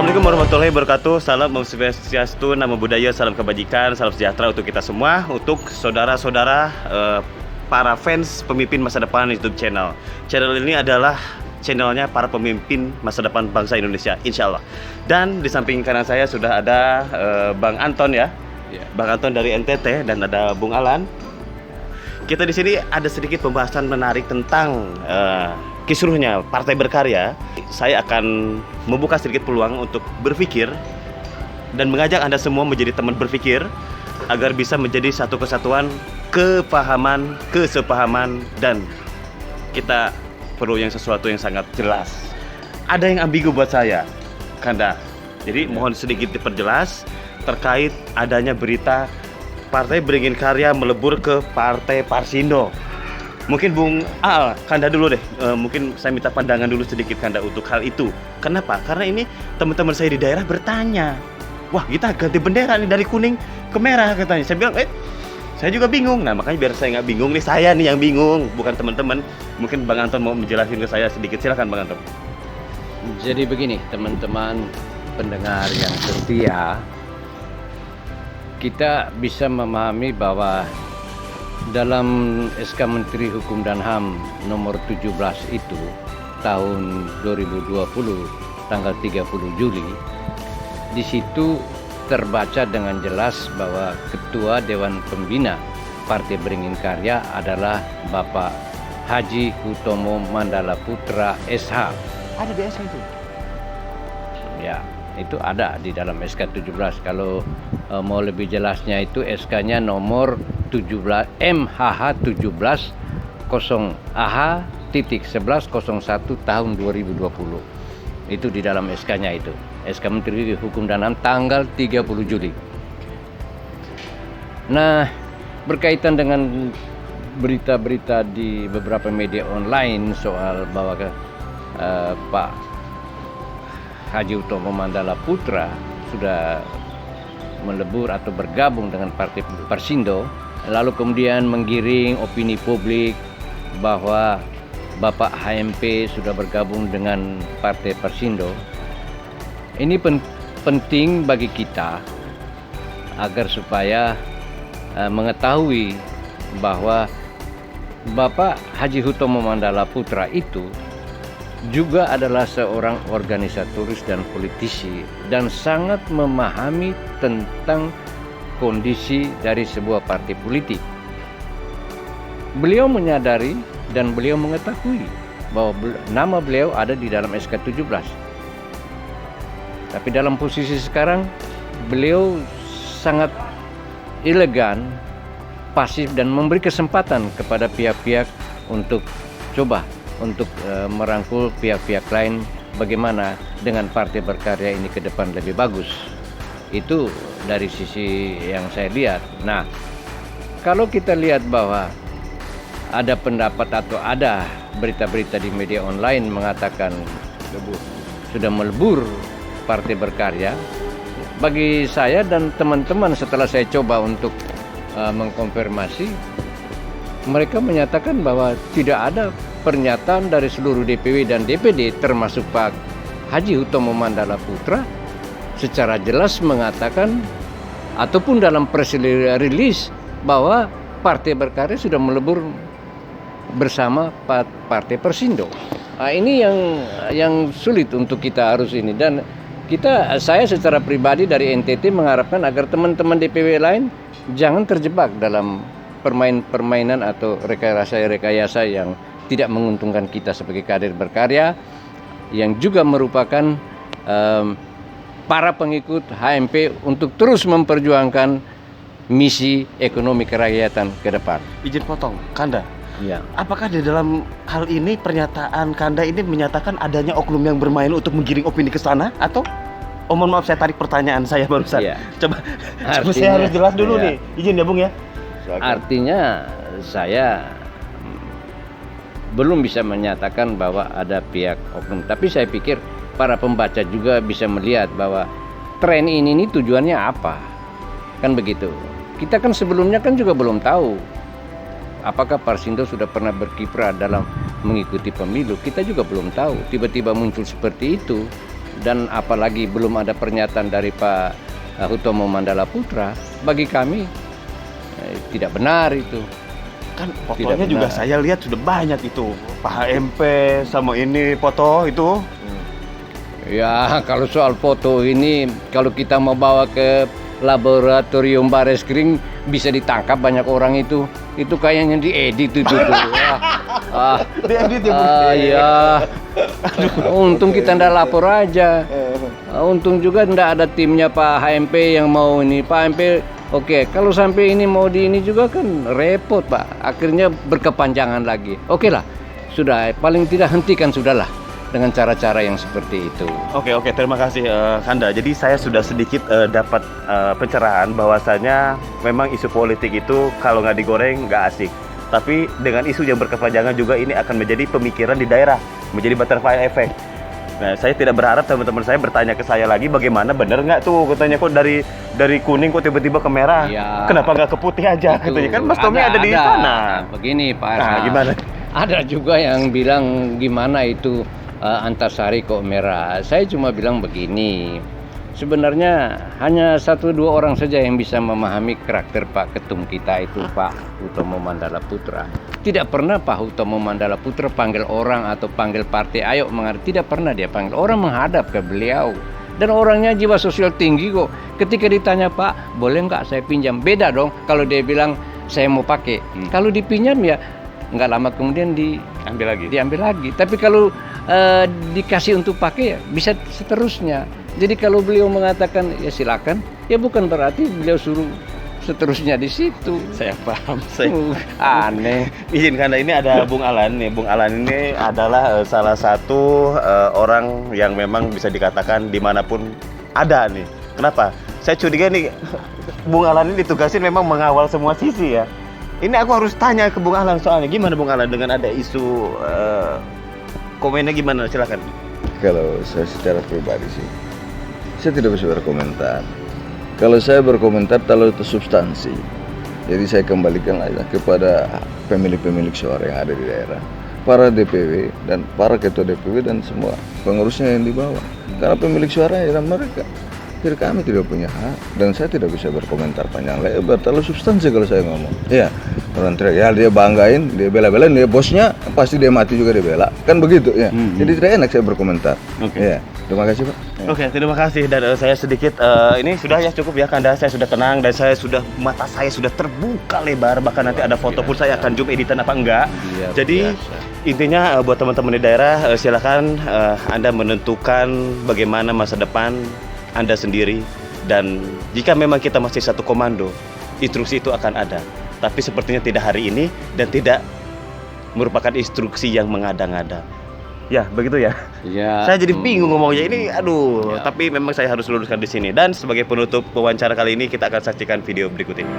Assalamualaikum warahmatullahi wabarakatuh. Salam Om Swastiastu, Namo Buddhaya, salam kebajikan, salam sejahtera untuk kita semua, untuk saudara-saudara para fans pemimpin masa depan YouTube channel. Channel ini adalah channelnya para pemimpin masa depan bangsa Indonesia, insya Allah. Dan di samping kanan saya sudah ada Bang Anton ya, Bang Anton dari NTT, dan ada Bung Alan. Kita di sini ada sedikit pembahasan menarik tentang kisruhnya Partai Berkarya. Saya akan membuka sedikit peluang untuk berpikir dan mengajak Anda semua menjadi teman berpikir agar bisa menjadi satu kesatuan, kepahaman, kesepahaman, dan kita perlu yang sesuatu yang sangat jelas. Ada yang ambigu buat saya, Kanda. Jadi mohon sedikit diperjelas terkait adanya berita Partai Beringin Karya melebur ke Partai Parsindo. Mungkin Bung Al, Kanda dulu deh. Mungkin saya minta pandangan dulu sedikit Kanda untuk hal itu. Kenapa? Karena ini teman-teman saya di daerah bertanya, wah kita ganti bendera nih dari kuning ke merah katanya. Saya bilang, saya juga bingung. Nah makanya biar saya nggak bingung nih, saya nih yang bingung, bukan teman-teman. Mungkin Bang Anton mau menjelaskan ke saya sedikit. Silakan Bang Anton. Jadi begini teman-teman pendengar yang setia, kita bisa memahami bahwa dalam SK Menteri Hukum dan HAM nomor 17 itu tahun 2020 tanggal 30 Juli, di situ terbaca dengan jelas bahwa Ketua Dewan Pembina Partai Beringin Karya adalah Bapak Haji Hutomo Mandala Putra SH. Ada di SK itu? Ya, itu ada di dalam SK 17. Kalau mau lebih jelasnya itu SK-nya nomor 17 MHH 17 0 AH titik 1101 tahun 2020. Itu di dalam SK-nya itu. SK Menteri Hukum dan HAM tanggal 30 Juli. Nah, berkaitan dengan berita-berita di beberapa media online soal bahwa Pak Haji Hutomo Mandala Putra sudah melebur atau bergabung dengan Partai Parsindo, lalu kemudian menggiring opini publik bahwa Bapak HMP sudah bergabung dengan Partai Parsindo. Ini penting bagi kita agar supaya mengetahui bahwa Bapak Haji Hutomo Mandala Putra itu juga adalah seorang organisatoris dan politisi dan sangat memahami tentang kondisi dari sebuah partai politik. Beliau menyadari dan beliau mengetahui bahwa nama beliau ada di dalam SK 17. Tapi dalam posisi sekarang beliau sangat elegan, pasif, dan memberi kesempatan kepada pihak-pihak untuk merangkul pihak-pihak lain bagaimana dengan Partai Berkarya ini ke depan lebih bagus. Itu dari sisi yang saya lihat. Nah, kalau kita lihat bahwa ada pendapat atau ada berita-berita di media online mengatakan sudah melebur Partai Berkarya, bagi saya dan teman-teman setelah saya coba untuk mengkonfirmasi, mereka menyatakan bahwa tidak ada pernyataan dari seluruh DPW dan DPD termasuk Pak Haji Hutomo Mandala Putra secara jelas mengatakan ataupun dalam press release bahwa Partai Berkarya sudah melebur bersama Partai Parsindo. Nah, ini yang sulit untuk kita harus ini, dan saya secara pribadi dari NTT mengharapkan agar teman-teman DPW lain jangan terjebak dalam permainan atau rekayasa yang tidak menguntungkan kita sebagai kader berkarya, yang juga merupakan para pengikut HMP untuk terus memperjuangkan misi ekonomi kerakyatan ke depan. Izin potong, Kanda. Ya. Apakah di dalam hal ini pernyataan Kanda ini menyatakan adanya oknum yang bermain untuk menggiring opini ke sana, atau mohon maaf saya tarik pertanyaan saya barusan. Ya. Coba saya harus jelas dulu nih. Izin ya Bung ya. Artinya saya belum bisa menyatakan bahwa ada pihak oknum, tapi saya pikir para pembaca juga bisa melihat bahwa tren ini tujuannya apa, kan begitu. Kita kan sebelumnya kan juga belum tahu apakah Parsindo sudah pernah berkiprah dalam mengikuti pemilu, kita juga belum tahu. Tiba-tiba muncul seperti itu dan apalagi belum ada pernyataan dari Pak Hutomo Mandala Putra, bagi kami tidak benar itu. Kan Tidak fotonya juga benar. saya lihat sudah banyak itu. Pak HMP sama ini foto itu. Ya, kalau soal foto ini, kalau kita mau bawa ke laboratorium Bareskrim bisa ditangkap banyak orang itu. Itu kayaknya diedit itu tuh. Diedit ya, Bu? Ya. Untung kita ndak lapor aja. Untung juga ndak ada timnya Pak HMP yang mau ini. Pak HMP, oke, kalau sampai ini mau di ini juga kan repot Pak. Akhirnya berkepanjangan lagi. Oke lah, sudah paling tidak hentikan sudahlah dengan cara-cara yang seperti itu. Oke, terima kasih Kanda. Jadi saya sudah sedikit dapat pencerahan bahwasanya memang isu politik itu kalau nggak digoreng nggak asik. Tapi dengan isu yang berkepanjangan juga ini akan menjadi pemikiran di daerah, menjadi butterfly effect. Nah, saya tidak berharap teman-teman saya bertanya ke saya lagi bagaimana bener nggak tuh katanya kok dari kuning kok tiba-tiba ke merah. Ya. Kenapa nggak ke putih aja Itu. katanya kan Mas Tommy ada di sana. Begini Pak Nah, Arsa. gimana? Ada juga yang bilang gimana itu Antasari kok merah. Saya cuma bilang begini. Sebenarnya hanya 1-2 orang saja yang bisa memahami karakter Pak Ketum kita itu, Pak Hutomo Mandala Putra. Tidak pernah Pak Hutomo Mandala Putra panggil orang atau panggil partai, ayo menghadap. Tidak pernah dia panggil orang menghadap ke beliau. Dan orangnya jiwa sosial tinggi kok. Ketika ditanya, Pak, boleh nggak saya pinjam? Beda dong kalau dia bilang saya mau pakai. Kalau dipinjam ya nggak lama kemudian diambil lagi. Tapi kalau dikasih untuk pakai ya bisa seterusnya. Jadi kalau beliau mengatakan ya silakan, ya bukan berarti beliau suruh seterusnya di situ. Saya paham. Aneh. Izin Kanda, ini ada Bung Alan nih. Bung Alan ini adalah salah satu orang yang memang bisa dikatakan dimanapun ada nih. Kenapa? Saya curiga nih Bung Alan ini ditugasin memang mengawal semua sisi ya. Ini aku harus tanya ke Bung Alan soalnya gimana Bung Alan dengan ada isu komennya gimana? Silakan. Kalau saya secara pribadi sih, saya tidak bisa berkomentar. Kalau saya berkomentar kalau itu substansi, jadi saya kembalikan aja kepada pemilik-pemilik suara yang ada di daerah, para DPW dan para ketua DPW dan semua pengurusnya yang di bawah. Karena pemilik suara adalah mereka. Jadi kami tidak punya hak dan saya tidak bisa berkomentar panjang lebar. Terlalu substansi kalau saya ngomong. Iya, orang teriak, ya dia banggain, dia bela-belain, dia bosnya pasti dia mati juga dia bela. Kan begitu ya. Jadi tidak enak saya berkomentar. Oke. Iya, terima kasih Pak. Oke, terima kasih dan saya sedikit ini sudah ya cukup ya Kanda, saya sudah tenang dan saya sudah mata saya sudah terbuka lebar, bahkan nanti ada foto pun saya akan zoom editan apa enggak. Luar Jadi biasa. intinya buat teman-teman di daerah silakan Anda menentukan bagaimana masa depan Anda sendiri, dan jika memang kita masih satu komando, instruksi itu akan ada. Tapi sepertinya tidak hari ini dan tidak merupakan instruksi yang mengada-ngada. Ya, begitu ya. Ya. Saya jadi bingung ngomongnya ini, aduh. Ya. Tapi memang saya harus luruskan di sini. Dan sebagai penutup wawancara kali ini kita akan saksikan video berikut ini.